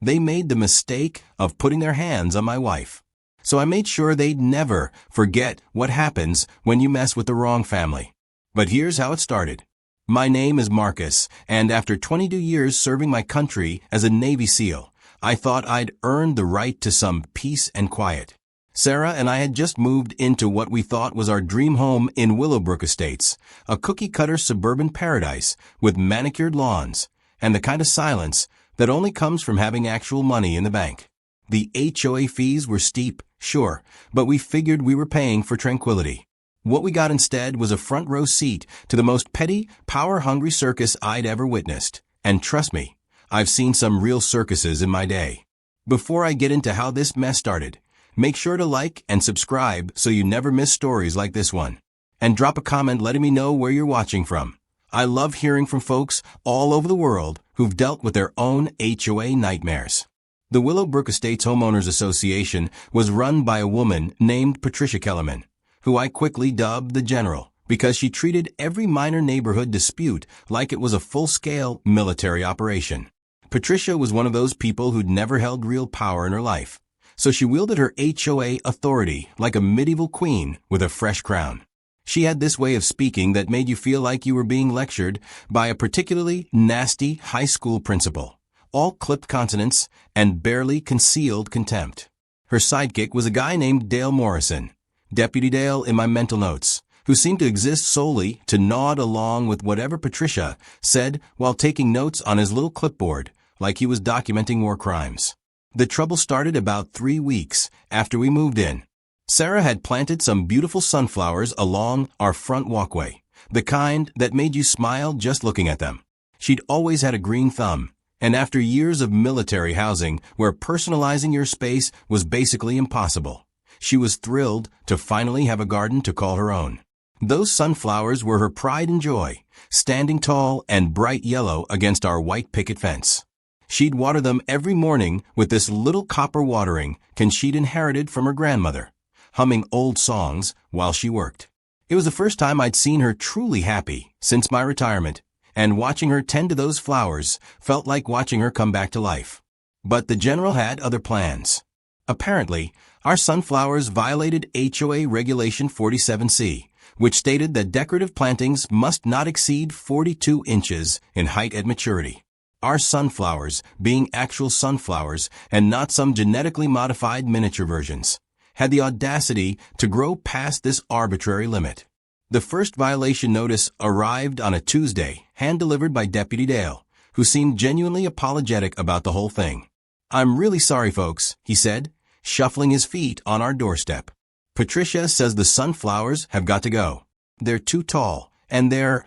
They made the mistake of putting their hands on my wife. So I made sure they'd never forget what happens when you mess with the wrong family. But here's how it started. My name is Marcus, and after 22 years serving my country as a Navy SEAL, I thought I'd earned the right to some peace and quiet. Sarah and I had just moved into what we thought was our dream home in Willowbrook Estates, a cookie-cutter suburban paradise with manicured lawns, and the kind of silence that only comes from having actual money in the bank. The HOA fees were steep, sure, but we figured we were paying for tranquility. What we got instead was a front row seat to the most petty, power-hungry circus I'd ever witnessed. And trust me, I've seen some real circuses in my day. Before I get into how this mess started, make sure to like and subscribe so you never miss stories like this one. And drop a comment letting me know where you're watching from. I love hearing from folks all over the world who've dealt with their own HOA nightmares. The Willowbrook Estates Homeowners Association was run by a woman named Patricia Kellerman, who I quickly dubbed the General because she treated every minor neighborhood dispute like it was a full-scale military operation. Patricia was one of those people who'd never held real power in her life, so she wielded her HOA authority like a medieval queen with a fresh crown. She had this way of speaking that made you feel like you were being lectured by a particularly nasty high school principal. All clipped consonants and barely concealed contempt. Her sidekick was a guy named Dale Morrison, Deputy Dale in my mental notes, who seemed to exist solely to nod along with whatever Patricia said while taking notes on his little clipboard, like he was documenting war crimes. The trouble started about 3 weeks after we moved in. Sarah had planted some beautiful sunflowers along our front walkway, the kind that made you smile just looking at them. She'd always had a green thumb, and after years of military housing where personalizing your space was basically impossible, she was thrilled to finally have a garden to call her own. Those sunflowers were her pride and joy, standing tall and bright yellow against our white picket fence. She'd water them every morning with this little copper watering can she'd inherited from her grandmother, humming old songs while she worked. It was the first time I'd seen her truly happy since my retirement, and watching her tend to those flowers felt like watching her come back to life. But the General had other plans. Apparently, our sunflowers violated HOA Regulation 47C, which stated that decorative plantings must not exceed 42 inches in height at maturity. Our sunflowers, being actual sunflowers and not some genetically modified miniature versions, had the audacity to grow past this arbitrary limit. The first violation notice arrived on a Tuesday, hand-delivered by Deputy Dale, who seemed genuinely apologetic about the whole thing. "I'm really sorry, folks," he said, shuffling his feet on our doorstep. "Patricia says the sunflowers have got to go. They're too tall, and they're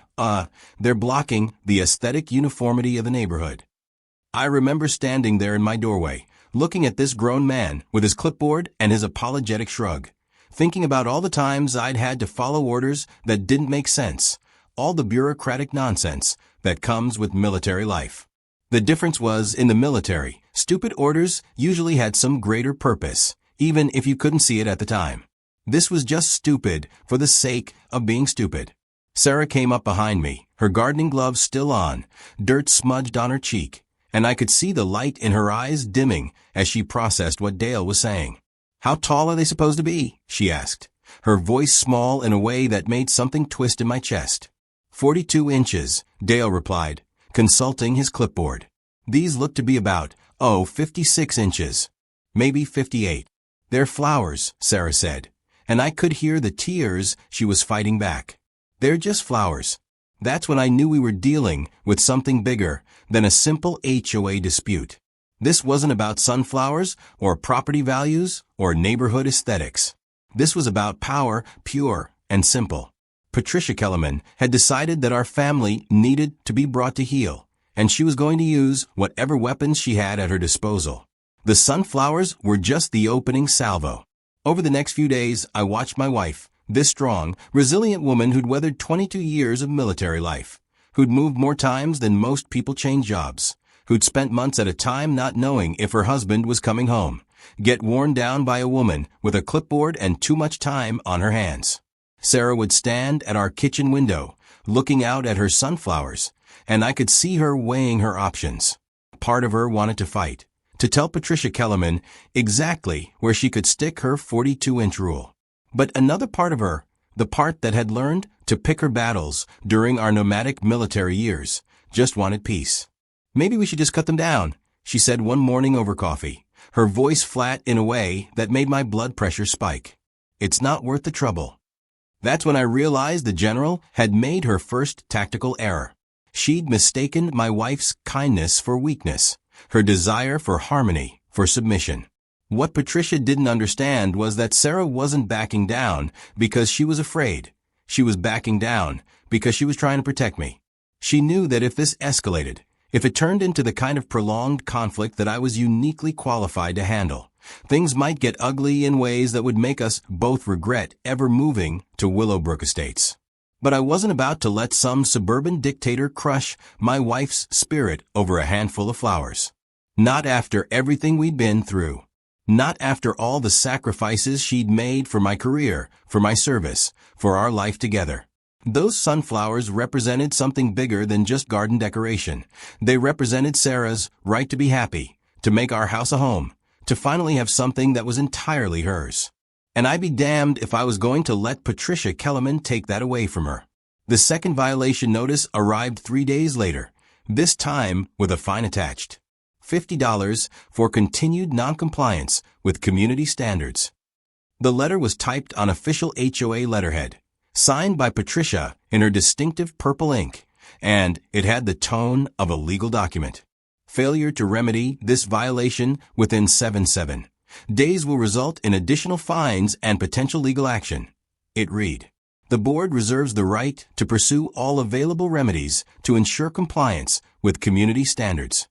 blocking the aesthetic uniformity of the neighborhood." I remember standing there in my doorway, looking at this grown man with his clipboard and his apologetic shrug, thinking about all the times I'd had to follow orders that didn't make sense, all the bureaucratic nonsense that comes with military life. The difference was, in the military, stupid orders usually had some greater purpose, even if you couldn't see it at the time. This was just stupid for the sake of being stupid. Sarah came up behind me, her gardening gloves still on, dirt smudged on her cheek, and I could see the light in her eyes dimming as she processed what Dale was saying. "How tall are they supposed to be?" she asked, her voice small in a way that made something twist in my chest. 42 inches, Dale replied, consulting his clipboard. "These look to be about, 56 inches. Maybe 58. "They're flowers," Sarah said, and I could hear the tears she was fighting back. "They're just flowers." That's when I knew we were dealing with something bigger than a simple HOA dispute. This wasn't about sunflowers or property values or neighborhood aesthetics. This was about power, pure and simple. Patricia Kellerman had decided that our family needed to be brought to heel, and she was going to use whatever weapons she had at her disposal. The sunflowers were just the opening salvo. Over the next few days, I watched my wife, this strong, resilient woman who'd weathered 22 years of military life, who'd moved more times than most people change jobs, who'd spent months at a time not knowing if her husband was coming home, get worn down by a woman with a clipboard and too much time on her hands. Sarah would stand at our kitchen window, looking out at her sunflowers, and I could see her weighing her options. Part of her wanted to fight, to tell Patricia Kellerman exactly where she could stick her 42-inch rule. But another part of her, the part that had learned to pick her battles during our nomadic military years, just wanted peace. "Maybe we should just cut them down," she said one morning over coffee, her voice flat in a way that made my blood pressure spike. "It's not worth the trouble." That's when I realized the general had made her first tactical error. She'd mistaken my wife's kindness for weakness, her desire for harmony for submission. What Patricia didn't understand was that Sarah wasn't backing down because she was afraid. She was backing down because she was trying to protect me. She knew that if this escalated, if it turned into the kind of prolonged conflict that I was uniquely qualified to handle, things might get ugly in ways that would make us both regret ever moving to Willowbrook Estates. But I wasn't about to let some suburban dictator crush my wife's spirit over a handful of flowers. Not after everything we'd been through. Not after all the sacrifices she'd made for my career, for my service, for our life together. Those sunflowers represented something bigger than just garden decoration. They represented Sarah's right to be happy, to make our house a home, to finally have something that was entirely hers. And I'd be damned if I was going to let Patricia Kellerman take that away from her. The second violation notice arrived 3 days later, this time with a fine attached. $50 for continued noncompliance with community standards. The letter was typed on official HOA letterhead, signed by Patricia in her distinctive purple ink, and it had the tone of a legal document. Failure to remedy this violation within 7 days will result in additional fines and potential legal action. It read, "The board reserves the right to pursue all available remedies to ensure compliance with community standards."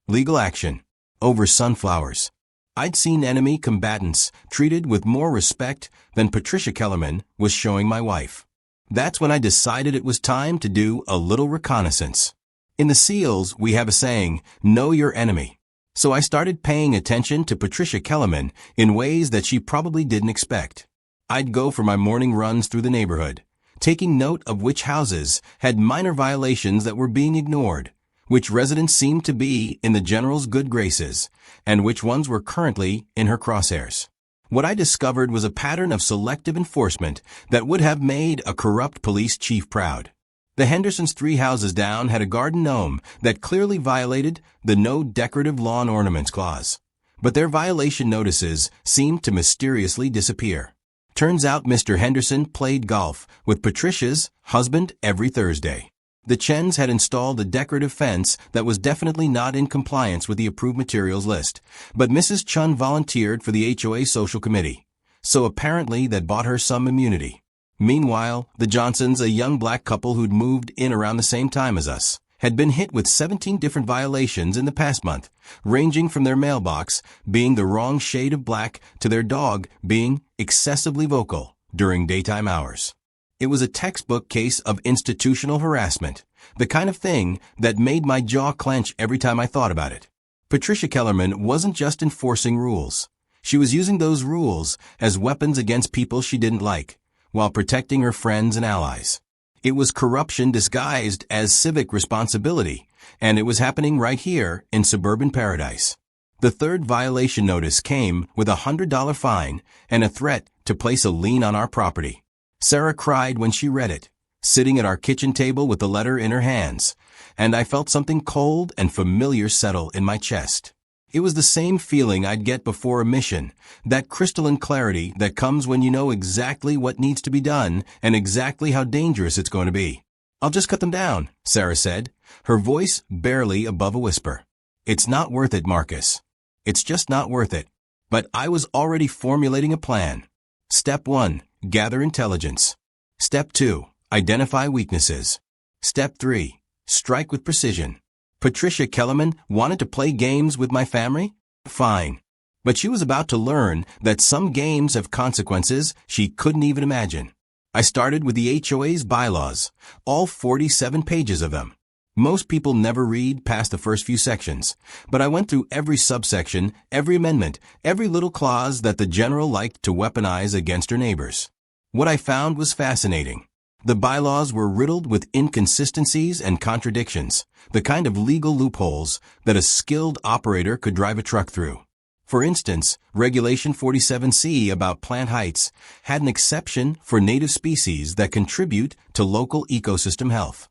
Legal action over sunflowers. I'd seen enemy combatants treated with more respect than Patricia Kellerman was showing my wife. That's when I decided it was time to do a little reconnaissance. In the SEALs, we have a saying, know your enemy. So I started paying attention to Patricia Kellerman in ways that she probably didn't expect. I'd go for my morning runs through the neighborhood, taking note of which houses had minor violations that were being ignored, which residents seemed to be in the general's good graces, and which ones were currently in her crosshairs. What I discovered was a pattern of selective enforcement that would have made a corrupt police chief proud. The Hendersons 3 houses down had a garden gnome that clearly violated the no decorative lawn ornaments clause. But their violation notices seemed to mysteriously disappear. Turns out Mr. Henderson played golf with Patricia's husband every Thursday. The Chens had installed a decorative fence that was definitely not in compliance with the approved materials list, but Mrs. Chun volunteered for the HOA social committee, so apparently that bought her some immunity. Meanwhile, the Johnsons, a young black couple who'd moved in around the same time as us, had been hit with 17 different violations in the past month, ranging from their mailbox being the wrong shade of black to their dog being excessively vocal during daytime hours. It was a textbook case of institutional harassment, the kind of thing that made my jaw clench every time I thought about it. Patricia Kellerman wasn't just enforcing rules. She was using those rules as weapons against people she didn't like, while protecting her friends and allies. It was corruption disguised as civic responsibility, and it was happening right here in suburban paradise. The third violation notice came with a $100 fine and a threat to place a lien on our property. Sarah cried when she read it, sitting at our kitchen table with the letter in her hands, and I felt something cold and familiar settle in my chest. It was the same feeling I'd get before a mission, that crystalline clarity that comes when you know exactly what needs to be done and exactly how dangerous it's going to be. "I'll just cut them down," Sarah said, her voice barely above a whisper. "It's not worth it, Marcus. It's just not worth it." But I was already formulating a plan. Step 1. Gather intelligence. Step 2. Identify weaknesses. Step 3. Strike with precision. Patricia Kellerman wanted to play games with my family? Fine. But she was about to learn that some games have consequences she couldn't even imagine. I started with the HOA's bylaws, all 47 pages of them. Most people never read past the first few sections, but I went through every subsection, every amendment, every little clause that the general liked to weaponize against her neighbors. What I found was fascinating. The bylaws were riddled with inconsistencies and contradictions, the kind of legal loopholes that a skilled operator could drive a truck through. For instance, Regulation 47C about plant heights had an exception for native species that contribute to local ecosystem health.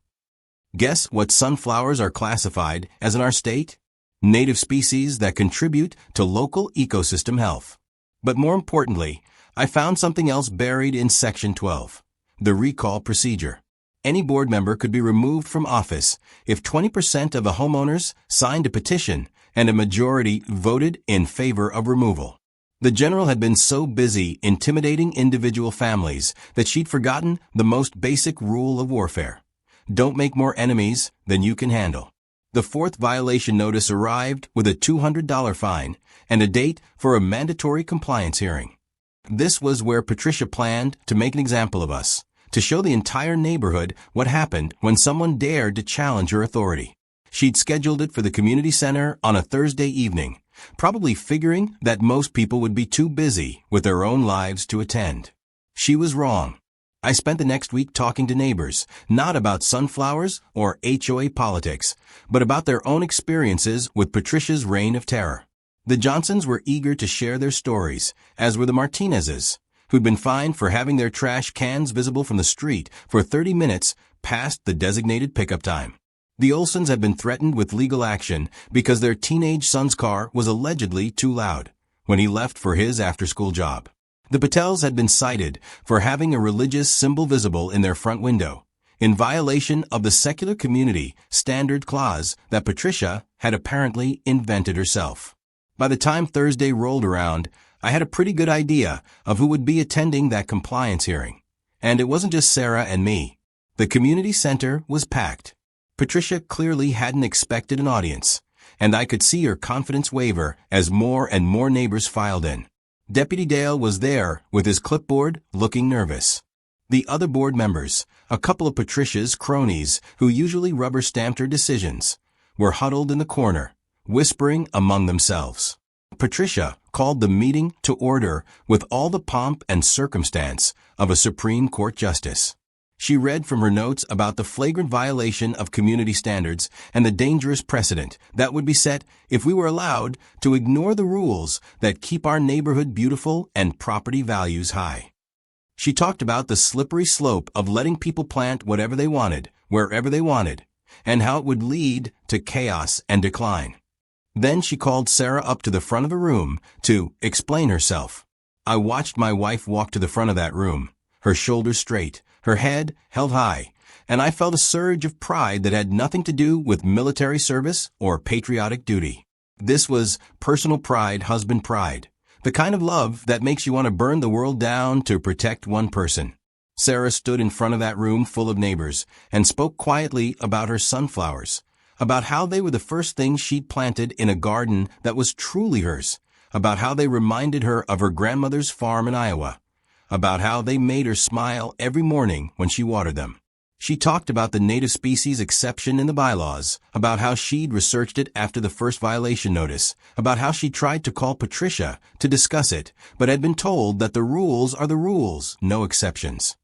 Guess what sunflowers are classified as in our state? Native species that contribute to local ecosystem health. But more importantly, I found something else buried in Section 12. The recall procedure. Any board member could be removed from office if 20% of the homeowners signed a petition and a majority voted in favor of removal. The general had been so busy intimidating individual families that she'd forgotten the most basic rule of warfare. Don't make more enemies than you can handle. The fourth violation notice arrived with a $200 fine and a date for a mandatory compliance hearing. This was where Patricia planned to make an example of us, to show the entire neighborhood what happened when someone dared to challenge her authority. She'd scheduled it for the community center on a Thursday evening, probably figuring that most people would be too busy with their own lives to attend. She was wrong. I spent the next week talking to neighbors, not about sunflowers or HOA politics, but about their own experiences with Patricia's reign of terror. The Johnsons were eager to share their stories, as were the Martinezes, who'd been fined for having their trash cans visible from the street for 30 minutes past the designated pickup time. The Olsons had been threatened with legal action because their teenage son's car was allegedly too loud when he left for his after-school job. The Patels had been cited for having a religious symbol visible in their front window, in violation of the secular community standard clause that Patricia had apparently invented herself. By the time Thursday rolled around, I had a pretty good idea of who would be attending that compliance hearing. And it wasn't just Sarah and me. The community center was packed. Patricia clearly hadn't expected an audience, and I could see her confidence waver as more and more neighbors filed in. Deputy Dale was there with his clipboard, looking nervous. The other board members, a couple of Patricia's cronies who usually rubber-stamped her decisions, were huddled in the corner, whispering among themselves. Patricia called the meeting to order with all the pomp and circumstance of a Supreme Court justice. She read from her notes about the flagrant violation of community standards and the dangerous precedent that would be set if we were allowed to ignore the rules that keep our neighborhood beautiful and property values high. She talked about the slippery slope of letting people plant whatever they wanted, wherever they wanted, and how it would lead to chaos and decline. Then she called Sarah up to the front of the room to explain herself. I watched my wife walk to the front of that room, her shoulders straight, her head held high, and I felt a surge of pride that had nothing to do with military service or patriotic duty. This was personal pride, husband pride, the kind of love that makes you want to burn the world down to protect one person. Sarah stood in front of that room full of neighbors and spoke quietly about her sunflowers, about how they were the first things she'd planted in a garden that was truly hers, about how they reminded her of her grandmother's farm in Iowa, about how they made her smile every morning when she watered them. She talked about the native species exception in the bylaws, about how she'd researched it after the first violation notice, about how she tried to call Patricia to discuss it, but had been told that the rules are the rules, no exceptions.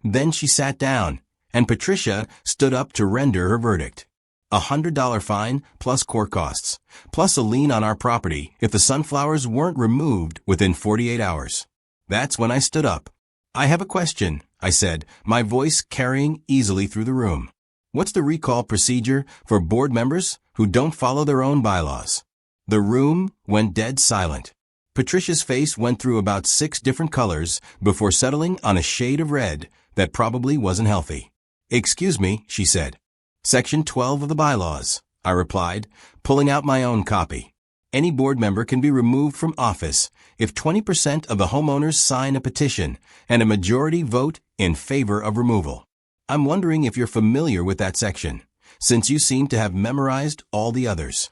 Then she sat down, and Patricia stood up to render her verdict. $100 fine plus court costs, plus a lien on our property if the sunflowers weren't removed within 48 hours. That's when I stood up. I have a question, I said, my voice carrying easily through the room. What's the recall procedure for board members who don't follow their own bylaws? The room went dead silent. Patricia's face went through about 6 different colors before settling on a shade of red that probably wasn't healthy. Excuse me, she said. Section 12 of the bylaws, I replied, pulling out my own copy. Any board member can be removed from office if 20% of the homeowners sign a petition and a majority vote in favor of removal. I'm wondering if you're familiar with that section, since you seem to have memorized all the others.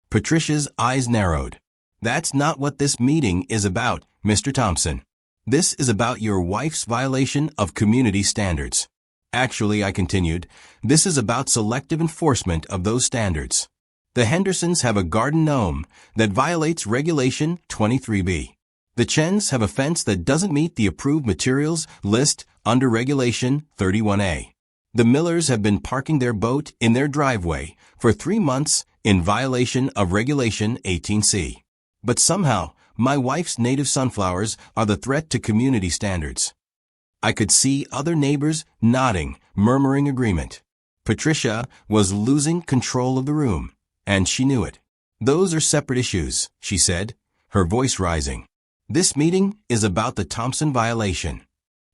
Patricia's eyes narrowed. That's not what this meeting is about, Mr. Thompson. This is about your wife's violation of community standards. Actually, I continued, this is about selective enforcement of those standards. The Hendersons have a garden gnome that violates Regulation 23B. The Chens have a fence that doesn't meet the approved materials list under Regulation 31A. The Millers have been parking their boat in their driveway for 3 months in violation of Regulation 18C. But somehow, my wife's native sunflowers are the threat to community standards. I could see other neighbors nodding, murmuring agreement. Patricia was losing control of the room, and she knew it. "Those are separate issues," she said, her voice rising. "This meeting is about the Thompson violation."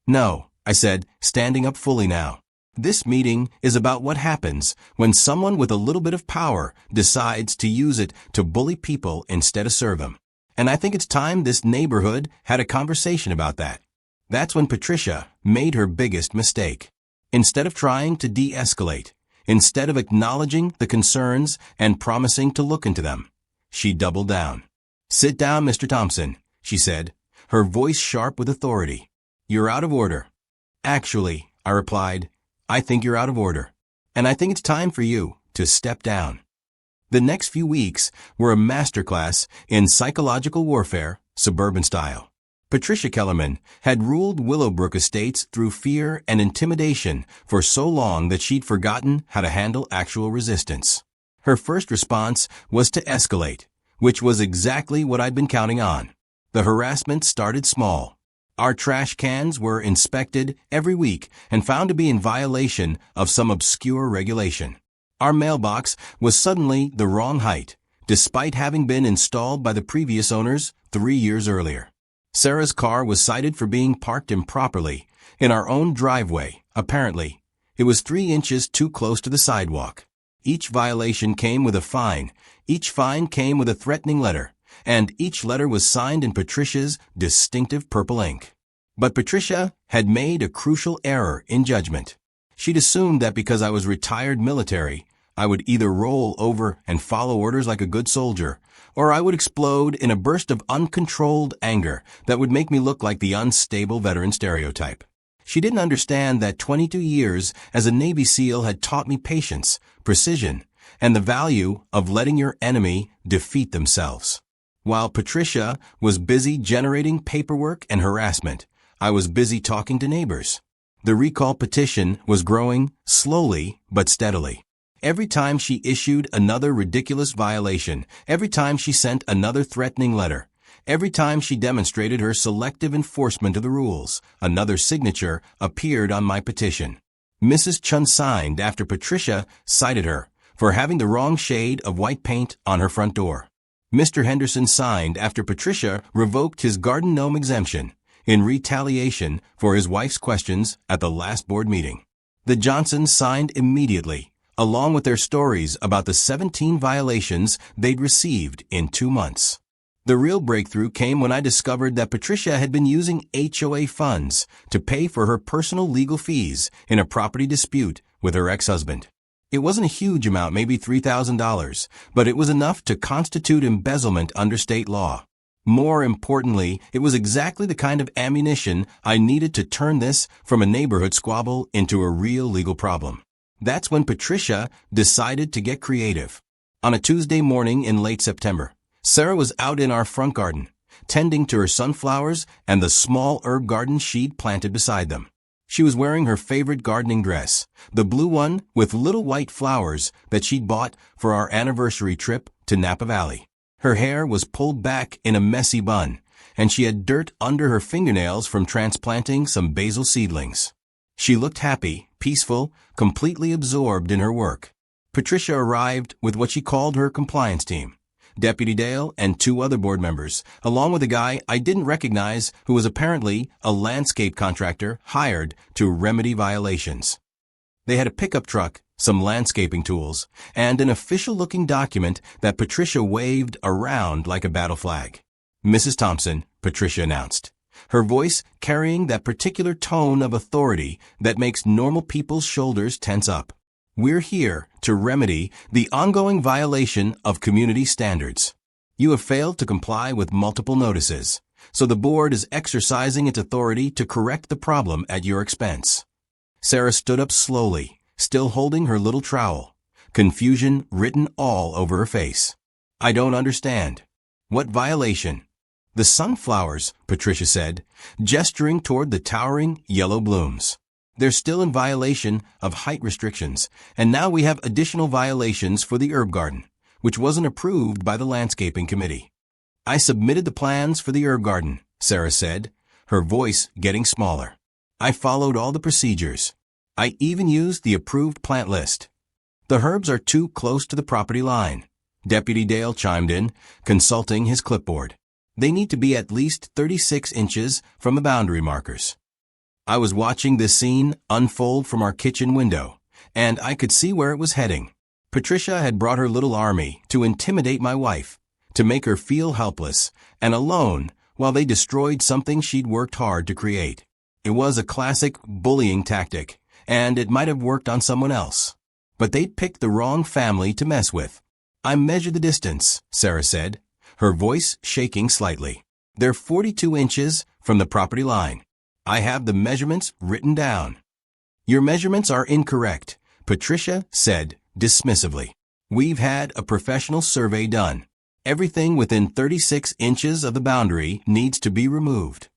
"No," I said, standing up fully now. "This meeting is about what happens when someone with a little bit of power decides to use it to bully people instead of serve them. And I think it's time this neighborhood had a conversation about that." That's when Patricia made her biggest mistake. Instead of trying to de-escalate, instead of acknowledging the concerns and promising to look into them, she doubled down. "Sit down, Mr. Thompson," she said, her voice sharp with authority. "You're out of order." "Actually," I replied, "I think you're out of order. And I think it's time for you to step down." The next few weeks were a masterclass in psychological warfare, suburban style. Patricia Kellerman had ruled Willowbrook Estates through fear and intimidation for so long that she'd forgotten how to handle actual resistance. Her first response was to escalate, which was exactly what I'd been counting on. The harassment started small. Our trash cans were inspected every week and found to be in violation of some obscure regulation. Our mailbox was suddenly the wrong height, despite having been installed by the previous owners 3 years earlier. Sarah's car was cited for being parked improperly in our own driveway. Apparently, it was 3 inches too close to the sidewalk. Each violation came with a fine, each fine came with a threatening letter, and each letter was signed in Patricia's distinctive purple ink. But Patricia had made a crucial error in judgment. She'd assumed that because I was retired military, I would either roll over and follow orders like a good soldier, or I would explode in a burst of uncontrolled anger that would make me look like the unstable veteran stereotype. She didn't understand that 22 years as a Navy SEAL had taught me patience, precision, and the value of letting your enemy defeat themselves. While Patricia was busy generating paperwork and harassment, I was busy talking to neighbors. The recall petition was growing slowly but steadily. Every time she issued another ridiculous violation, every time she sent another threatening letter, every time she demonstrated her selective enforcement of the rules, another signature appeared on my petition. Mrs. Chun signed after Patricia cited her for having the wrong shade of white paint on her front door. Mr. Henderson signed after Patricia revoked his garden gnome exemption in retaliation for his wife's questions at the last board meeting. The Johnsons signed immediately, along with their stories about the 17 violations they'd received in 2 months. The real breakthrough came when I discovered that Patricia had been using HOA funds to pay for her personal legal fees in a property dispute with her ex-husband. It wasn't a huge amount, maybe $3,000, but it was enough to constitute embezzlement under state law. More importantly, it was exactly the kind of ammunition I needed to turn this from a neighborhood squabble into a real legal problem. That's when Patricia decided to get creative. On a Tuesday morning in late September, Sarah was out in our front garden, tending to her sunflowers and the small herb garden she'd planted beside them. She was wearing her favorite gardening dress, the blue one with little white flowers that she'd bought for our anniversary trip to Napa Valley. Her hair was pulled back in a messy bun, and she had dirt under her fingernails from transplanting some basil seedlings. She looked happy, peaceful, completely absorbed in her work. Patricia arrived with what she called her compliance team, Deputy Dale and 2 other board members, along with a guy I didn't recognize who was apparently a landscape contractor hired to remedy violations. They had a pickup truck, some landscaping tools, and an official-looking document that Patricia waved around like a battle flag. "Mrs. Thompson," Patricia announced, her voice carrying that particular tone of authority that makes normal people's shoulders tense up. "We're here to remedy the ongoing violation of community standards. You have failed to comply with multiple notices, so the board is exercising its authority to correct the problem at your expense." Sarah stood up slowly, still holding her little trowel, confusion written all over her face. "I don't understand. What violation?" The sunflowers, Patricia said, gesturing toward the towering yellow blooms. They're still in violation of height restrictions, and now we have additional violations for the herb garden, which wasn't approved by the landscaping committee. I submitted the plans for the herb garden, Sarah said, her voice getting smaller. I followed all the procedures. I even used the approved plant list. The herbs are too close to the property line, Deputy Dale chimed in, consulting his clipboard. They need to be at least 36 inches from the boundary markers. I was watching this scene unfold from our kitchen window, and I could see where it was heading. Patricia had brought her little army to intimidate my wife, to make her feel helpless and alone while they destroyed something she'd worked hard to create. It was a classic bullying tactic, and it might have worked on someone else. But they'd picked the wrong family to mess with. I measured the distance, Sarah said, her voice shaking slightly. They're 42 inches from the property line. I have the measurements written down. Your measurements are incorrect, Patricia said dismissively. We've had a professional survey done. Everything within 36 inches of the boundary needs to be removed.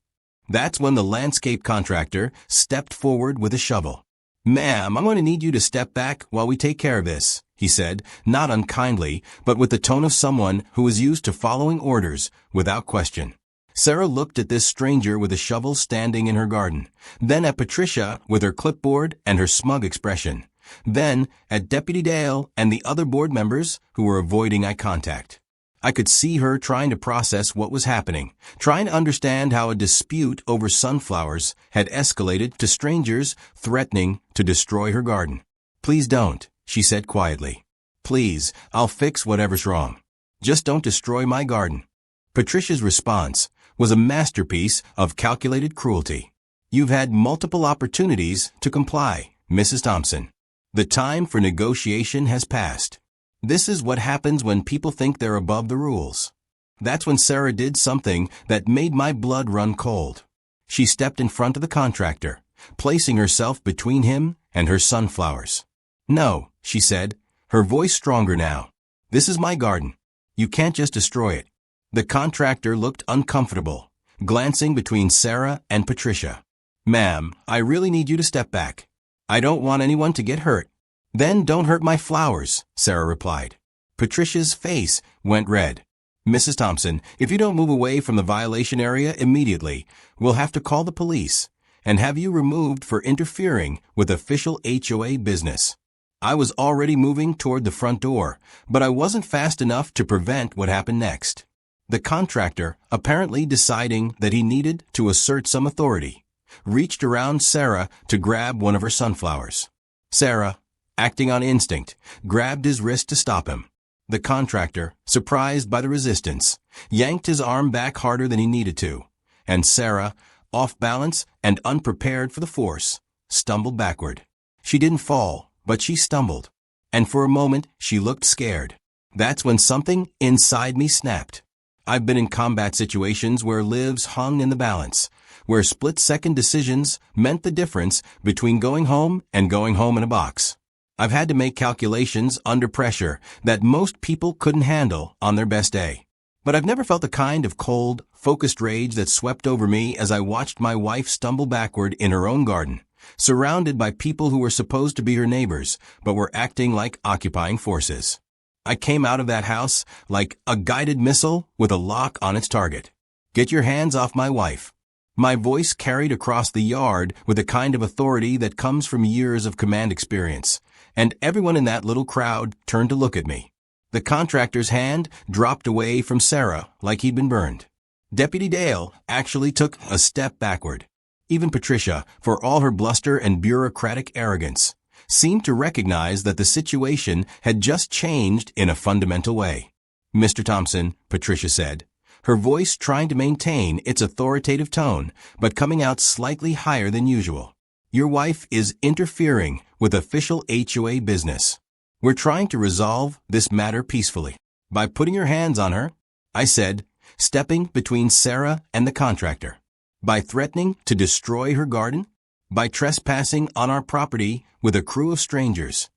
That's when the landscape contractor stepped forward with a shovel. Ma'am, I'm going to need you to step back while we take care of this, he said, not unkindly, but with the tone of someone who was used to following orders without question. Sarah looked at this stranger with a shovel standing in her garden, then at Patricia with her clipboard and her smug expression, then at Deputy Dale and the other board members who were avoiding eye contact. I could see her trying to process what was happening, trying to understand how a dispute over sunflowers had escalated to strangers threatening to destroy her garden. Please don't, she said quietly. Please, I'll fix whatever's wrong. Just don't destroy my garden. Patricia's response was a masterpiece of calculated cruelty. You've had multiple opportunities to comply, Mrs. Thompson. The time for negotiation has passed. This is what happens when people think they're above the rules. That's when Sarah did something that made my blood run cold. She stepped in front of the contractor, placing herself between him and her sunflowers. No, she said, her voice stronger now. This is my garden. You can't just destroy it. The contractor looked uncomfortable, glancing between Sarah and Patricia. Ma'am, I really need you to step back. I don't want anyone to get hurt. Then don't hurt my flowers, Sarah replied. Patricia's face went red. Mrs. Thompson, if you don't move away from the violation area immediately, we'll have to call the police and have you removed for interfering with official HOA business. I was already moving toward the front door, but I wasn't fast enough to prevent what happened next. The contractor, apparently deciding that he needed to assert some authority, reached around Sarah to grab one of her sunflowers. Sarah, acting on instinct, grabbed his wrist to stop him. The contractor, surprised by the resistance, yanked his arm back harder than he needed to, and Sarah, off balance and unprepared for the force, stumbled backward. She didn't fall, but she stumbled, and for a moment she looked scared. That's when something inside me snapped. I've been in combat situations where lives hung in the balance, where split-second decisions meant the difference between going home and going home in a box. I've had to make calculations under pressure that most people couldn't handle on their best day. But I've never felt the kind of cold, focused rage that swept over me as I watched my wife stumble backward in her own garden, surrounded by people who were supposed to be her neighbors, but were acting like occupying forces. I came out of that house like a guided missile with a lock on its target. Get your hands off my wife. My voice carried across the yard with the kind of authority that comes from years of command experience, and everyone in that little crowd turned to look at me. The contractor's hand dropped away from Sarah like he'd been burned. Deputy Dale actually took a step backward. Even Patricia, for all her bluster and bureaucratic arrogance, seemed to recognize that the situation had just changed in a fundamental way. Mr. Thompson, Patricia said, her voice trying to maintain its authoritative tone, but coming out slightly higher than usual. Your wife is interfering with official HOA business. We're trying to resolve this matter peacefully. By putting your hands on her, I said, stepping between Sarah and the contractor. By threatening to destroy her garden. By trespassing on our property with a crew of strangers.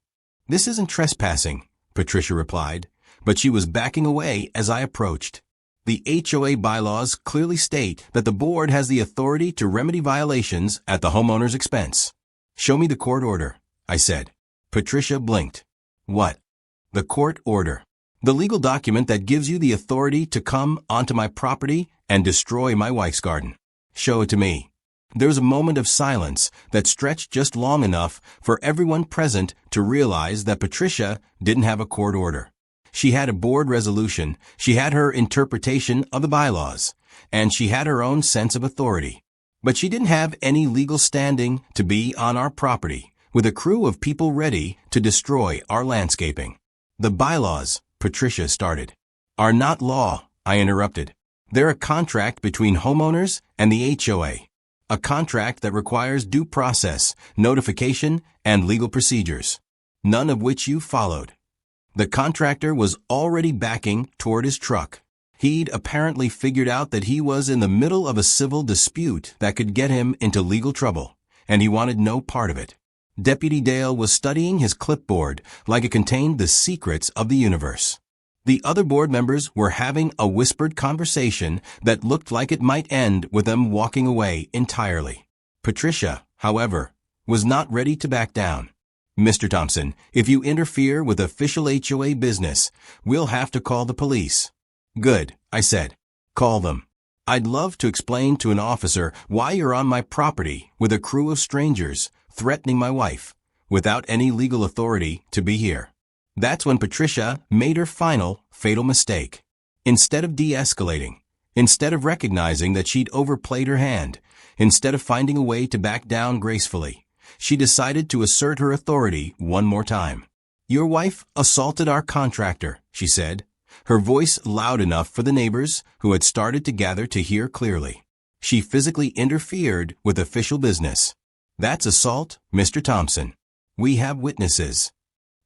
This isn't trespassing, Patricia replied, but she was backing away as I approached. The HOA bylaws clearly state that the board has the authority to remedy violations at the homeowner's expense. Show me the court order, I said. Patricia blinked. What? The court order. The legal document that gives you the authority to come onto my property and destroy my wife's garden. Show it to me. There was a moment of silence that stretched just long enough for everyone present to realize that Patricia didn't have a court order. She had a board resolution, she had her interpretation of the bylaws, and she had her own sense of authority. But she didn't have any legal standing to be on our property with a crew of people ready to destroy our landscaping. The bylaws, Patricia started, are not law, I interrupted. They're a contract between homeowners and the HOA. A contract that requires due process, notification, and legal procedures, none of which you followed. The contractor was already backing toward his truck. He'd apparently figured out that he was in the middle of a civil dispute that could get him into legal trouble, and he wanted no part of it. Deputy Dale was studying his clipboard like it contained the secrets of the universe. The other board members were having a whispered conversation that looked like it might end with them walking away entirely. Patricia, however, was not ready to back down. Mr. Thompson, if you interfere with official HOA business, we'll have to call the police. Good, I said. Call them. I'd love to explain to an officer why you're on my property with a crew of strangers threatening my wife without any legal authority to be here. That's when Patricia made her final, fatal mistake. Instead of de-escalating, instead of recognizing that she'd overplayed her hand, instead of finding a way to back down gracefully, she decided to assert her authority one more time. Your wife assaulted our contractor, she said, her voice loud enough for the neighbors who had started to gather to hear clearly. She physically interfered with official business. That's assault, Mr. Thompson. We have witnesses.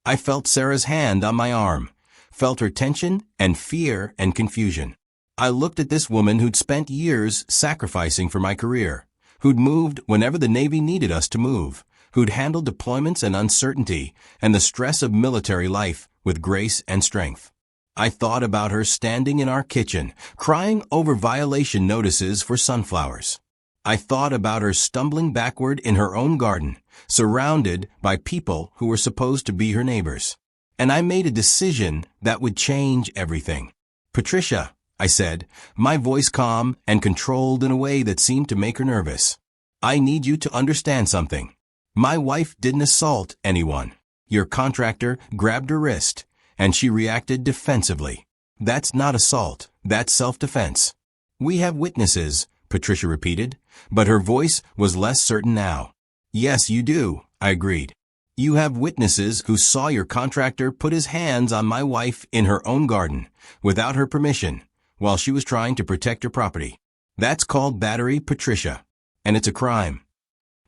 I felt Sarah's hand on my arm, felt her tension and fear and confusion. I looked at this woman who'd spent years sacrificing for my career, who'd moved whenever the Navy needed us to move, who'd handled deployments and uncertainty and the stress of military life with grace and strength. I thought about her standing in our kitchen, crying over violation notices for sunflowers. I thought about her stumbling backward in her own garden, surrounded by people who were supposed to be her neighbors. And I made a decision that would change everything. Patricia, I said, my voice calm and controlled in a way that seemed to make her nervous. I need you to understand something. My wife didn't assault anyone. Your contractor grabbed her wrist, and she reacted defensively. That's not assault, that's self-defense. We have witnesses, Patricia repeated, but her voice was less certain now. Yes, you do, I agreed. You have witnesses who saw your contractor put his hands on my wife in her own garden, without her permission, while she was trying to protect her property. That's called battery, Patricia, and it's a crime.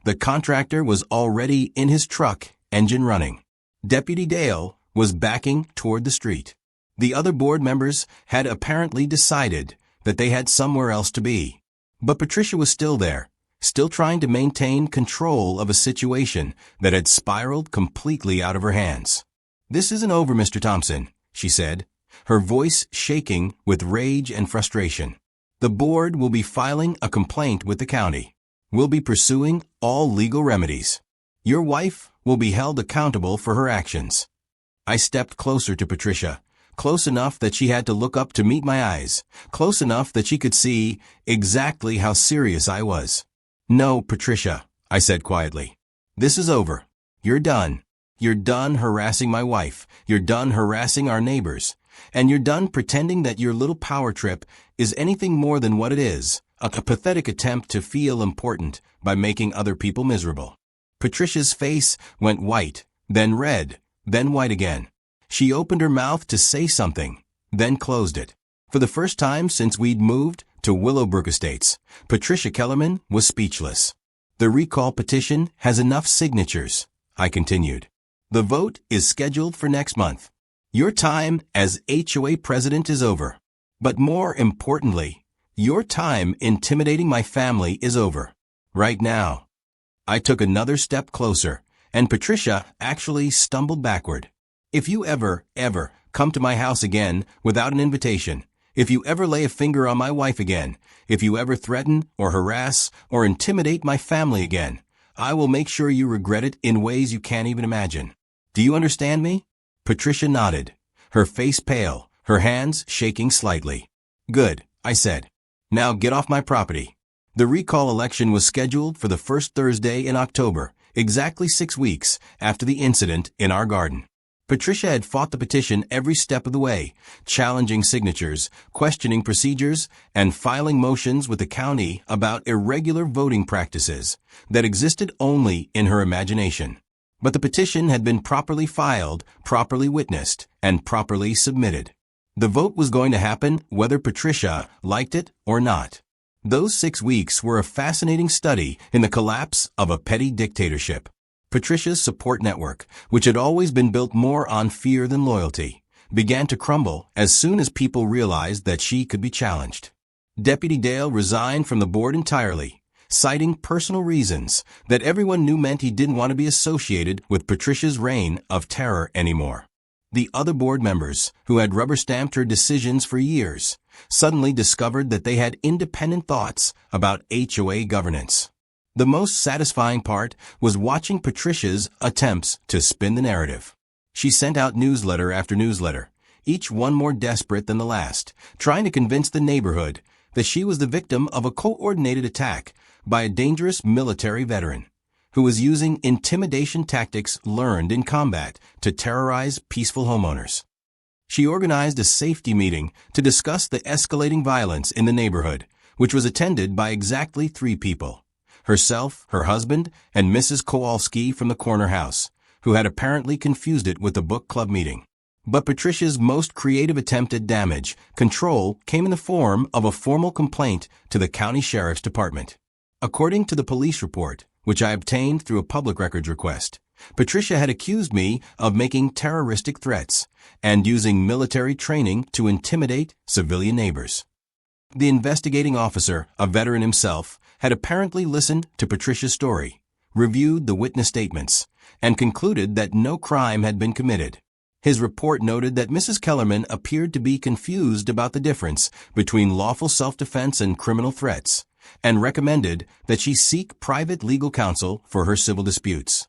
The contractor was already in his truck, engine running. Deputy Dale was backing toward the street. The other board members had apparently decided that they had somewhere else to be. But Patricia was still there, still trying to maintain control of a situation that had spiraled completely out of her hands. This isn't over, Mr. Thompson, she said, her voice shaking with rage and frustration. The board will be filing a complaint with the county. We'll be pursuing all legal remedies. Your wife will be held accountable for her actions. I stepped closer to Patricia, close enough that she had to look up to meet my eyes, close enough that she could see exactly how serious I was. No, Patricia, I said quietly. This is over. You're done. You're done harassing my wife. You're done harassing our neighbors. And you're done pretending that your little power trip is anything more than what it is, a pathetic attempt to feel important by making other people miserable. Patricia's face went white, then red, then white again. She opened her mouth to say something, then closed it. For the first time since we'd moved to Willowbrook Estates, Patricia Kellerman was speechless. The recall petition has enough signatures, I continued. The vote is scheduled for next month. Your time as HOA president is over. But more importantly, your time intimidating my family is over. Right now. I took another step closer, and Patricia actually stumbled backward. If you ever come to my house again without an invitation, If you ever lay a finger on my wife again, if you ever threaten or harass or intimidate my family again, I will make sure you regret it in ways you can't even imagine. Do you understand me?" Patricia nodded, her face pale, her hands shaking slightly. "Good," I said. "Now get off my property." The recall election was scheduled for the first Thursday in October, exactly 6 weeks after the incident in our garden. Patricia had fought the petition every step of the way, challenging signatures, questioning procedures, and filing motions with the county about irregular voting practices that existed only in her imagination. But the petition had been properly filed, properly witnessed, and properly submitted. The vote was going to happen whether Patricia liked it or not. Those 6 weeks were a fascinating study in the collapse of a petty dictatorship. Patricia's support network, which had always been built more on fear than loyalty, began to crumble as soon as people realized that she could be challenged. Deputy Dale resigned from the board entirely, citing personal reasons that everyone knew meant he didn't want to be associated with Patricia's reign of terror anymore. The other board members, who had rubber-stamped her decisions for years, suddenly discovered that they had independent thoughts about HOA governance. The most satisfying part was watching Patricia's attempts to spin the narrative. She sent out newsletter after newsletter, each one more desperate than the last, trying to convince the neighborhood that she was the victim of a coordinated attack by a dangerous military veteran who was using intimidation tactics learned in combat to terrorize peaceful homeowners. She organized a safety meeting to discuss the escalating violence in the neighborhood, which was attended by exactly 3 people: herself, her husband, and Mrs. Kowalski from the corner house, who had apparently confused it with the book club meeting. But Patricia's most creative attempt at damage control came in the form of a formal complaint to the county sheriff's department. According to the police report, which I obtained through a public records request, Patricia had accused me of making terroristic threats and using military training to intimidate civilian neighbors. The investigating officer, a veteran himself, had apparently listened to Patricia's story, reviewed the witness statements, and concluded that no crime had been committed. His report noted that Mrs. Kellerman appeared to be confused about the difference between lawful self-defense and criminal threats, and recommended that she seek private legal counsel for her civil disputes.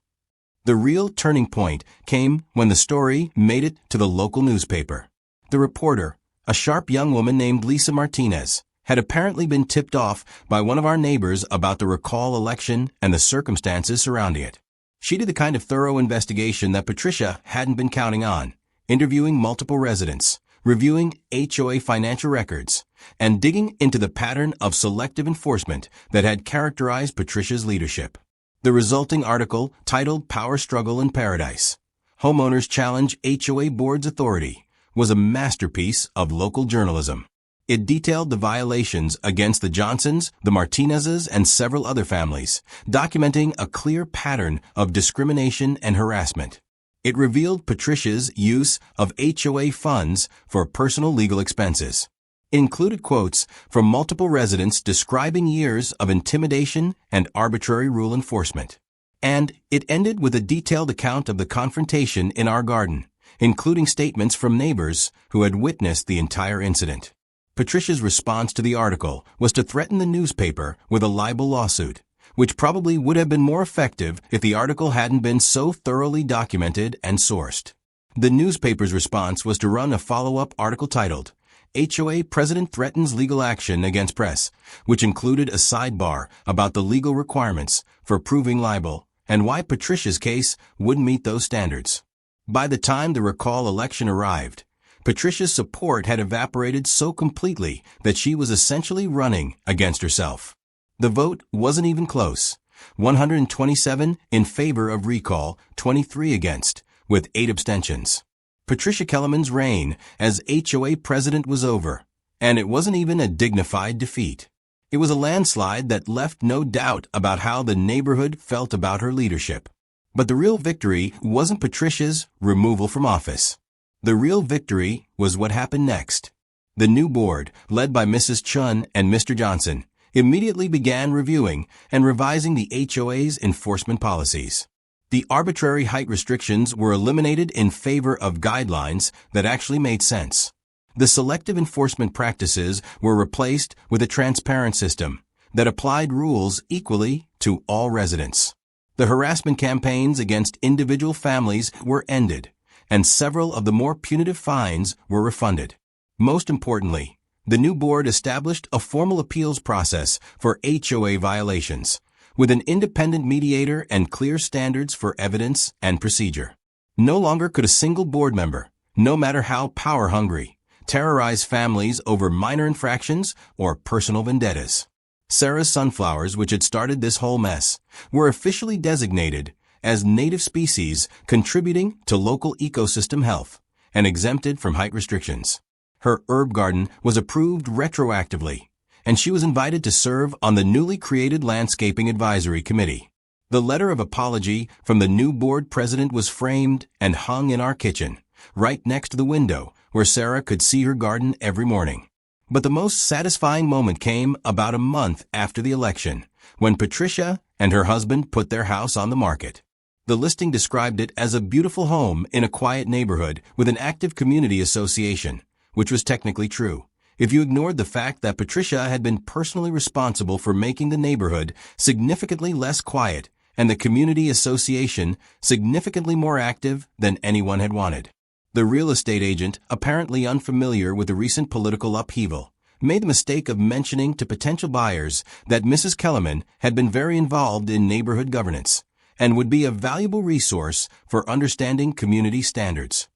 The real turning point came when the story made it to the local newspaper. The reporter, a sharp young woman named Lisa Martinez, had apparently been tipped off by one of our neighbors about the recall election and the circumstances surrounding it. She did the kind of thorough investigation that Patricia hadn't been counting on, interviewing multiple residents, reviewing HOA financial records, and digging into the pattern of selective enforcement that had characterized Patricia's leadership. The resulting article, titled "Power Struggle in Paradise: Homeowners Challenge HOA Board's Authority," was a masterpiece of local journalism. It detailed the violations against the Johnsons, the Martinezes, and several other families, documenting a clear pattern of discrimination and harassment. It revealed Patricia's use of HOA funds for personal legal expenses. It included quotes from multiple residents describing years of intimidation and arbitrary rule enforcement. And it ended with a detailed account of the confrontation in our garden, including statements from neighbors who had witnessed the entire incident. Patricia's response to the article was to threaten the newspaper with a libel lawsuit, which probably would have been more effective if the article hadn't been so thoroughly documented and sourced. The newspaper's response was to run a follow-up article titled, "HOA President Threatens Legal Action Against Press," which included a sidebar about the legal requirements for proving libel and why Patricia's case wouldn't meet those standards. By the time the recall election arrived, Patricia's support had evaporated so completely that she was essentially running against herself. The vote wasn't even close. 127 in favor of recall, 23 against, with 8 abstentions. Patricia Kellerman's reign as HOA president was over, and it wasn't even a dignified defeat. It was a landslide that left no doubt about how the neighborhood felt about her leadership. But the real victory wasn't Patricia's removal from office. The real victory was what happened next. The new board, led by Mrs. Chun and Mr. Johnson, immediately began reviewing and revising the HOA's enforcement policies. The arbitrary height restrictions were eliminated in favor of guidelines that actually made sense. The selective enforcement practices were replaced with a transparent system that applied rules equally to all residents. The harassment campaigns against individual families were ended, and several of the more punitive fines were refunded. Most importantly, the new board established a formal appeals process for HOA violations, with an independent mediator and clear standards for evidence and procedure. No longer could a single board member, no matter how power-hungry, terrorize families over minor infractions or personal vendettas. Sarah's sunflowers, which had started this whole mess, were officially designated as native species contributing to local ecosystem health and exempted from height restrictions. Her herb garden was approved retroactively, and she was invited to serve on the newly created Landscaping Advisory Committee. The letter of apology from the new board president was framed and hung in our kitchen, right next to the window where Sarah could see her garden every morning. But the most satisfying moment came about a month after the election, when Patricia and her husband put their house on the market. The listing described it as a beautiful home in a quiet neighborhood with an active community association, which was technically true, if you ignored the fact that Patricia had been personally responsible for making the neighborhood significantly less quiet and the community association significantly more active than anyone had wanted. The real estate agent, apparently unfamiliar with the recent political upheaval, made the mistake of mentioning to potential buyers that Mrs. Kellerman had been very involved in neighborhood governance and would be a valuable resource for understanding community standards.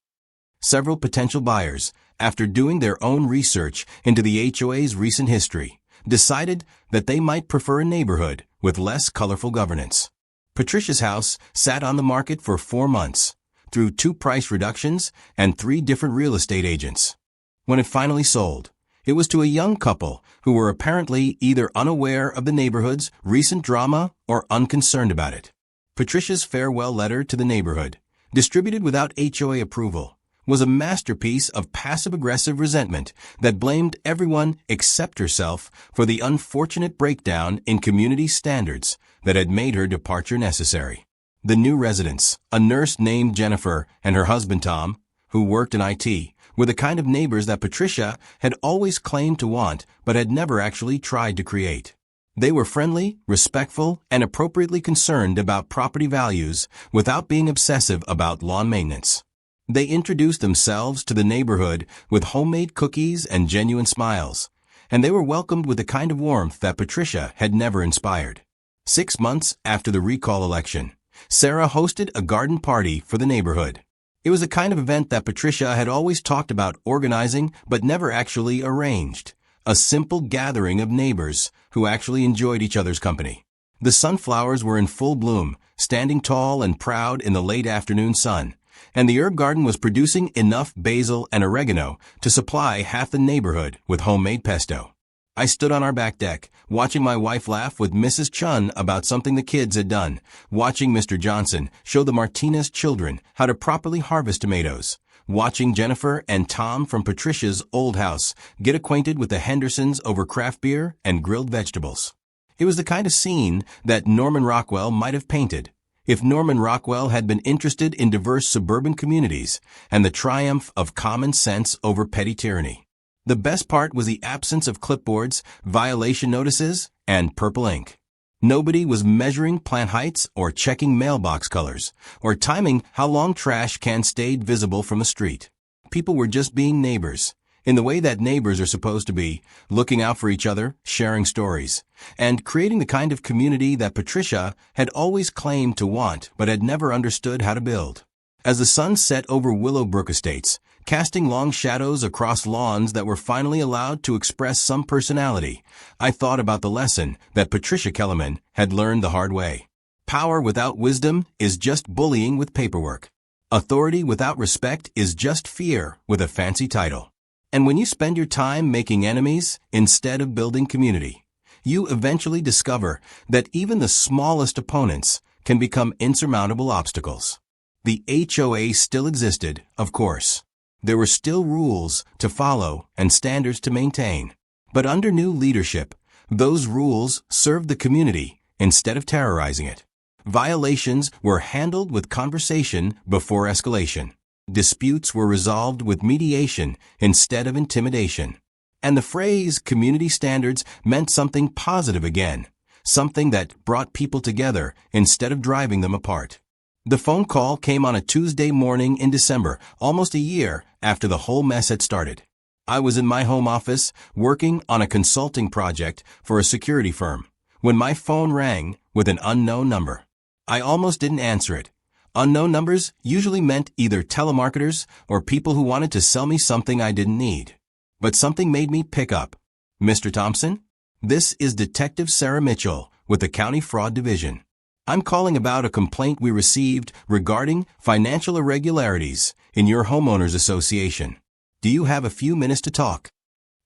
Several potential buyers, after doing their own research into the HOA's recent history, decided that they might prefer a neighborhood with less colorful governance. Patricia's house sat on the market for 4 months, through 2 price reductions and 3 different real estate agents. When it finally sold, it was to a young couple who were apparently either unaware of the neighborhood's recent drama or unconcerned about it. Patricia's farewell letter to the neighborhood, distributed without HOA approval, was a masterpiece of passive-aggressive resentment that blamed everyone except herself for the unfortunate breakdown in community standards that had made her departure necessary. The new residents, a nurse named Jennifer and her husband Tom, who worked in IT, were the kind of neighbors that Patricia had always claimed to want but had never actually tried to create. They were friendly, respectful, and appropriately concerned about property values without being obsessive about lawn maintenance. They introduced themselves to the neighborhood with homemade cookies and genuine smiles, and they were welcomed with the kind of warmth that Patricia had never inspired. 6 months after the recall election, Sarah hosted a garden party for the neighborhood. It was a kind of event that Patricia had always talked about organizing but never actually arranged. A simple gathering of neighbors who actually enjoyed each other's company. The sunflowers were in full bloom, standing tall and proud in the late afternoon sun, and the herb garden was producing enough basil and oregano to supply half the neighborhood with homemade pesto. I stood on our back deck, watching my wife laugh with Mrs. Chun about something the kids had done, watching Mr. Johnson show the Martinez children how to properly harvest tomatoes, watching Jennifer and Tom from Patricia's old house get acquainted with the Hendersons over craft beer and grilled vegetables. It was the kind of scene that Norman Rockwell might have painted if Norman Rockwell had been interested in diverse suburban communities and the triumph of common sense over petty tyranny. The best part was the absence of clipboards, violation notices, and purple ink. Nobody was measuring plant heights or checking mailbox colors or timing how long trash cans stayed visible from the street. People were just being neighbors, in the way that neighbors are supposed to be, looking out for each other, sharing stories, and creating the kind of community that Patricia had always claimed to want but had never understood how to build. As the sun set over Willowbrook Estates, casting long shadows across lawns that were finally allowed to express some personality, I thought about the lesson that Patricia Kellerman had learned the hard way. Power without wisdom is just bullying with paperwork. Authority without respect is just fear with a fancy title. And when you spend your time making enemies instead of building community, you eventually discover that even the smallest opponents can become insurmountable obstacles. The HOA still existed, of course. There were still rules to follow and standards to maintain. But under new leadership, those rules served the community instead of terrorizing it. Violations were handled with conversation before escalation. Disputes were resolved with mediation instead of intimidation. And the phrase community standards meant something positive again, something that brought people together instead of driving them apart. The phone call came on a Tuesday morning in December, almost a year after the whole mess had started. I was in my home office working on a consulting project for a security firm when my phone rang with an unknown number. I almost didn't answer it. Unknown numbers usually meant either telemarketers or people who wanted to sell me something I didn't need. But something made me pick up. Mr. Thompson? This is Detective Sarah Mitchell with the County Fraud Division. I'm calling about a complaint we received regarding financial irregularities in your homeowners association. Do you have a few minutes to talk?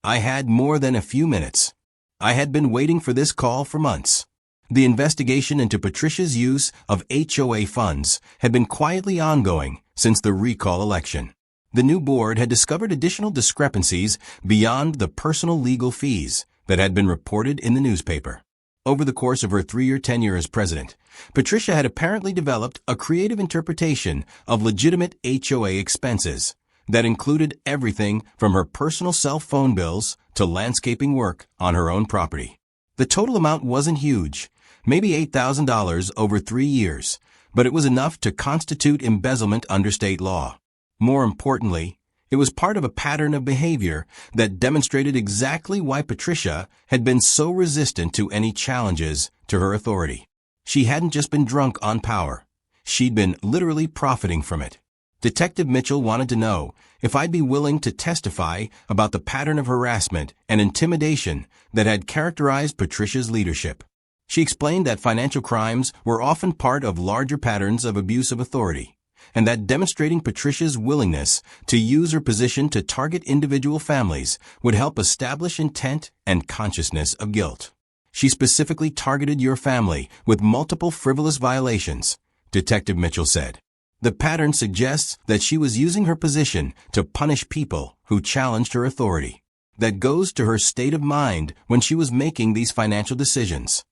I had more than a few minutes. I had been waiting for this call for months. The investigation into Patricia's use of HOA funds had been quietly ongoing since the recall election. The new board had discovered additional discrepancies beyond the personal legal fees that had been reported in the newspaper. Over the course of her 3-year tenure as president, Patricia had apparently developed a creative interpretation of legitimate HOA expenses that included everything from her personal cell phone bills to landscaping work on her own property. The total amount wasn't huge, maybe $8,000 over 3 years, but it was enough to constitute embezzlement under state law. More importantly, it was part of a pattern of behavior that demonstrated exactly why Patricia had been so resistant to any challenges to her authority. She hadn't just been drunk on power. She'd been literally profiting from it. Detective Mitchell wanted to know if I'd be willing to testify about the pattern of harassment and intimidation that had characterized Patricia's leadership. She explained that financial crimes were often part of larger patterns of abuse of authority, and that demonstrating Patricia's willingness to use her position to target individual families would help establish intent and consciousness of guilt. She specifically targeted your family with multiple frivolous violations, Detective Mitchell said. The pattern suggests that she was using her position to punish people who challenged her authority. That goes to her state of mind when she was making these financial decisions.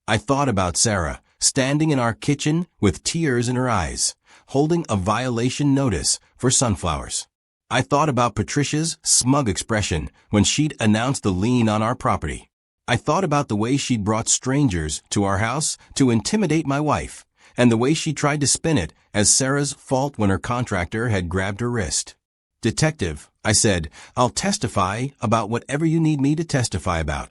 I thought about Sarah, standing in our kitchen with tears in her eyes, holding a violation notice for sunflowers. I thought about Patricia's smug expression when she'd announced the lien on our property. I thought about the way she'd brought strangers to our house to intimidate my wife, and the way she tried to spin it as Sarah's fault when her contractor had grabbed her wrist. Detective, I said, I'll testify about whatever you need me to testify about.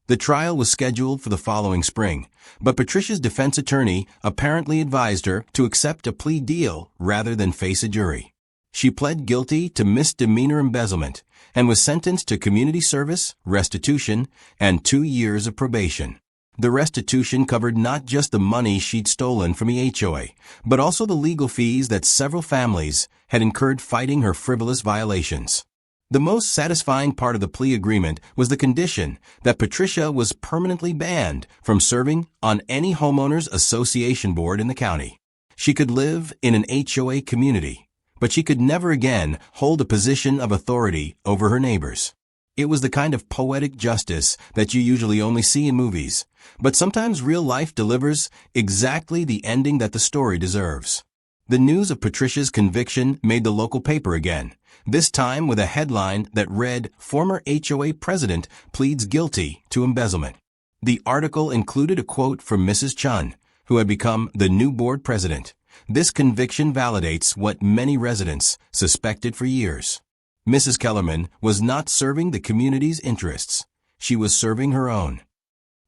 The trial was scheduled for the following spring, but Patricia's defense attorney apparently advised her to accept a plea deal rather than face a jury. She pled guilty to misdemeanor embezzlement and was sentenced to community service, restitution, and 2 years of probation. The restitution covered not just the money she'd stolen from the HOA, but also the legal fees that several families had incurred fighting her frivolous violations. The most satisfying part of the plea agreement was the condition that Patricia was permanently banned from serving on any homeowners association board in the county. She could live in an HOA community, but she could never again hold a position of authority over her neighbors. It was the kind of poetic justice that you usually only see in movies, but sometimes real life delivers exactly the ending that the story deserves. The news of Patricia's conviction made the local paper again, this time with a headline that read, "Former HOA President Pleads Guilty to Embezzlement." The article included a quote from Mrs. Chun, who had become the new board president. This conviction validates what many residents suspected for years. Mrs. Kellerman was not serving the community's interests. She was serving her own.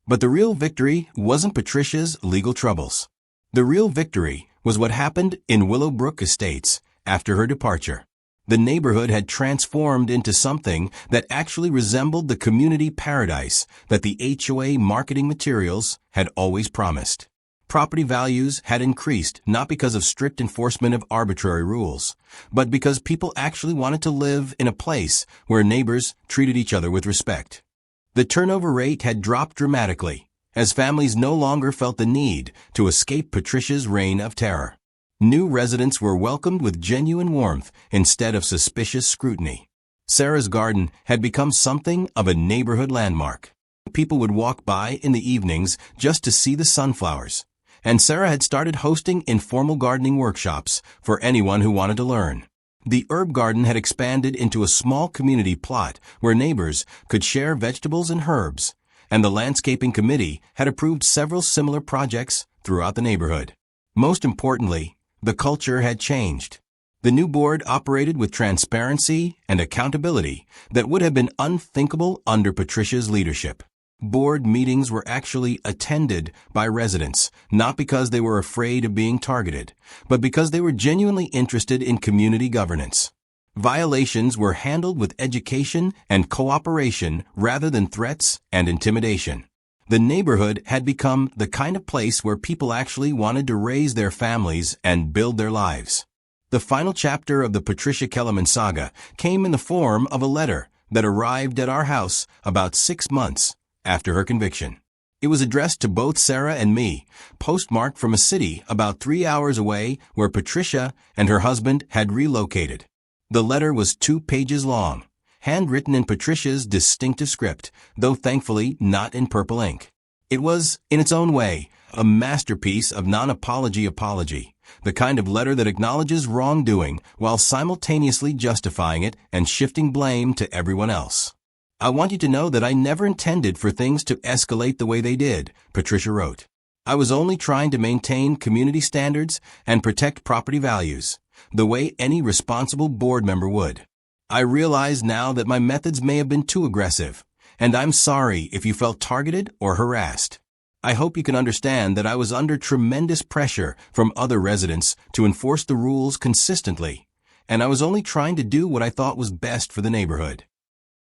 But the real victory wasn't Patricia's legal troubles. The real victory was what happened in Willowbrook Estates after her departure. The neighborhood had transformed into something that actually resembled the community paradise that the HOA marketing materials had always promised. Property values had increased not because of strict enforcement of arbitrary rules, but because people actually wanted to live in a place where neighbors treated each other with respect. The turnover rate had dropped dramatically, as families no longer felt the need to escape Patricia's reign of terror. New residents were welcomed with genuine warmth instead of suspicious scrutiny. Sarah's garden had become something of a neighborhood landmark. People would walk by in the evenings just to see the sunflowers, and Sarah had started hosting informal gardening workshops for anyone who wanted to learn. The herb garden had expanded into a small community plot where neighbors could share vegetables and herbs, and the landscaping committee had approved several similar projects throughout the neighborhood. Most importantly, the culture had changed. The new board operated with transparency and accountability that would have been unthinkable under Patricia's leadership. Board meetings were actually attended by residents, not because they were afraid of being targeted, but because they were genuinely interested in community governance. Violations were handled with education and cooperation rather than threats and intimidation. The neighborhood had become the kind of place where people actually wanted to raise their families and build their lives. The final chapter of the Patricia Kellerman saga came in the form of a letter that arrived at our house about 6 months after her conviction. It was addressed to both Sarah and me, postmarked from a city about 3 hours away where Patricia and her husband had relocated. The letter was 2 pages long, handwritten in Patricia's distinctive script, though thankfully not in purple ink. It was, in its own way, a masterpiece of non-apology apology, the kind of letter that acknowledges wrongdoing while simultaneously justifying it and shifting blame to everyone else. I want you to know that I never intended for things to escalate the way they did, Patricia wrote. I was only trying to maintain community standards and protect property values, the way any responsible board member would. I realize now that my methods may have been too aggressive, and I'm sorry if you felt targeted or harassed. I hope you can understand that I was under tremendous pressure from other residents to enforce the rules consistently, and I was only trying to do what I thought was best for the neighborhood.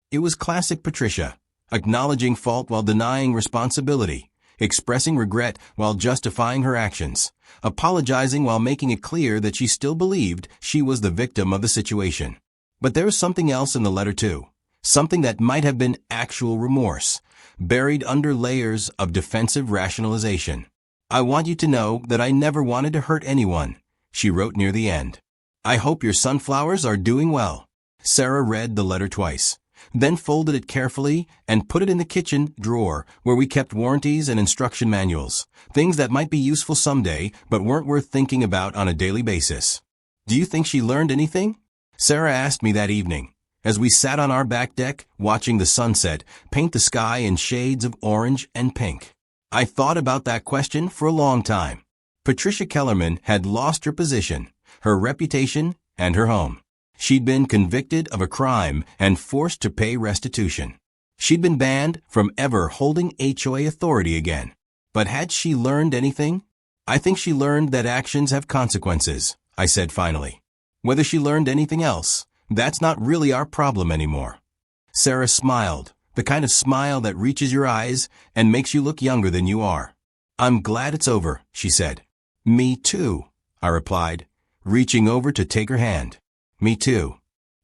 It was classic Patricia, acknowledging fault while denying responsibility, expressing regret while justifying her actions, apologizing while making it clear that she still believed she was the victim of the situation. But there was something else in the letter too, something that might have been actual remorse, buried under layers of defensive rationalization. I want you to know that I never wanted to hurt anyone, she wrote near the end. I hope your sunflowers are doing well. Sarah read the letter twice, then folded it carefully and put it in the kitchen drawer where we kept warranties and instruction manuals, things that might be useful someday but weren't worth thinking about on a daily basis. Do you think she learned anything? Sarah asked me that evening, as we sat on our back deck watching the sunset paint the sky in shades of orange and pink. I thought about that question for a long time. Patricia Kellerman had lost her position, her reputation, and her home. She'd been convicted of a crime and forced to pay restitution. She'd been banned from ever holding HOA authority again. But had she learned anything? I think she learned that actions have consequences, I said finally. Whether she learned anything else, that's not really our problem anymore. Sarah smiled, the kind of smile that reaches your eyes and makes you look younger than you are. I'm glad it's over, she said. Me too, I replied, reaching over to take her hand. Me too.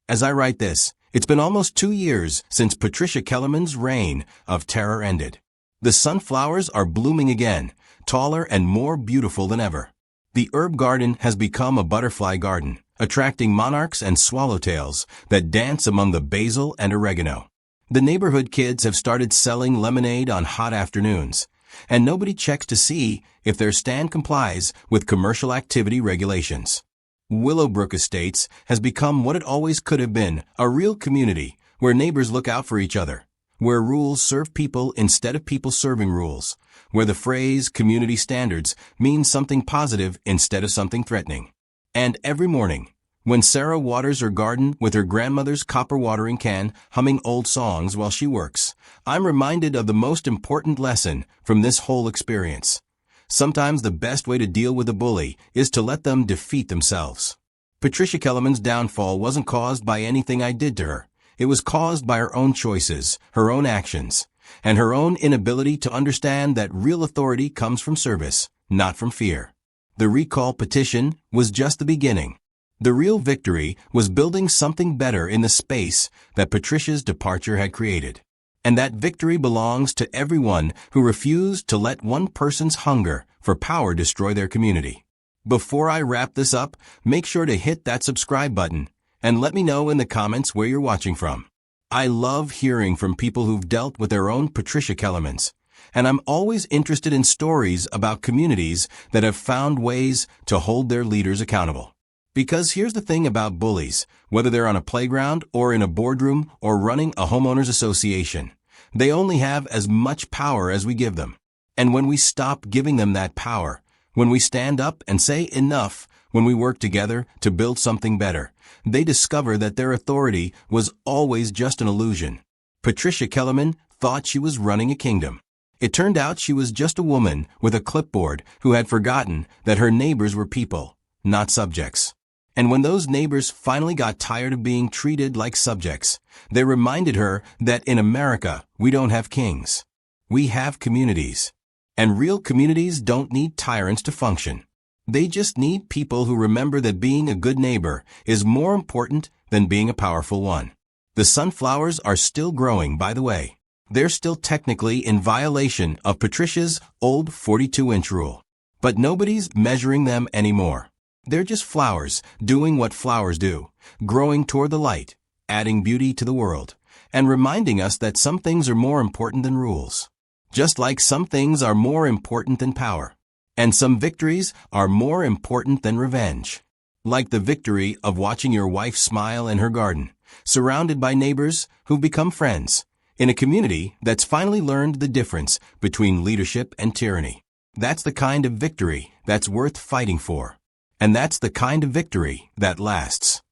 As I write this, it's been almost 2 years since Patricia Kellerman's reign of terror ended. The sunflowers are blooming again, taller and more beautiful than ever. The herb garden has become a butterfly garden, attracting monarchs and swallowtails that dance among the basil and oregano. The neighborhood kids have started selling lemonade on hot afternoons, and nobody checks to see if their stand complies with commercial activity regulations. Willowbrook Estates has become what it always could have been, a real community where neighbors look out for each other, where rules serve people instead of people serving rules, where the phrase community standards means something positive instead of something threatening. And every morning, when Sarah waters her garden with her grandmother's copper watering can, humming old songs while she works, I'm reminded of the most important lesson from this whole experience. Sometimes the best way to deal with a bully is to let them defeat themselves. Patricia Kellerman's downfall wasn't caused by anything I did to her. It was caused by her own choices, her own actions, and her own inability to understand that real authority comes from service, not from fear. The recall petition was just the beginning. The real victory was building something better in the space that Patricia's departure had created. And that victory belongs to everyone who refused to let one person's hunger for power destroy their community. Before I wrap this up, make sure to hit that subscribe button and let me know in the comments where you're watching from. I love hearing from people who've dealt with their own Patricia Kellermans, and I'm always interested in stories about communities that have found ways to hold their leaders accountable. Because here's the thing about bullies, whether they're on a playground or in a boardroom or running a homeowners association, they only have as much power as we give them. And when we stop giving them that power, when we stand up and say enough, when we work together to build something better, they discover that their authority was always just an illusion. Patricia Kellerman thought she was running a kingdom. It turned out she was just a woman with a clipboard who had forgotten that her neighbors were people, not subjects. And when those neighbors finally got tired of being treated like subjects, they reminded her that in America, we don't have kings. We have communities. And real communities don't need tyrants to function. They just need people who remember that being a good neighbor is more important than being a powerful one. The sunflowers are still growing, by the way. They're still technically in violation of Patricia's old 42-inch rule. But nobody's measuring them anymore. They're just flowers, doing what flowers do, growing toward the light, adding beauty to the world, and reminding us that some things are more important than rules. Just like some things are more important than power. And some victories are more important than revenge. Like the victory of watching your wife smile in her garden, surrounded by neighbors who've become friends, in a community that's finally learned the difference between leadership and tyranny. That's the kind of victory that's worth fighting for. And that's the kind of victory that lasts.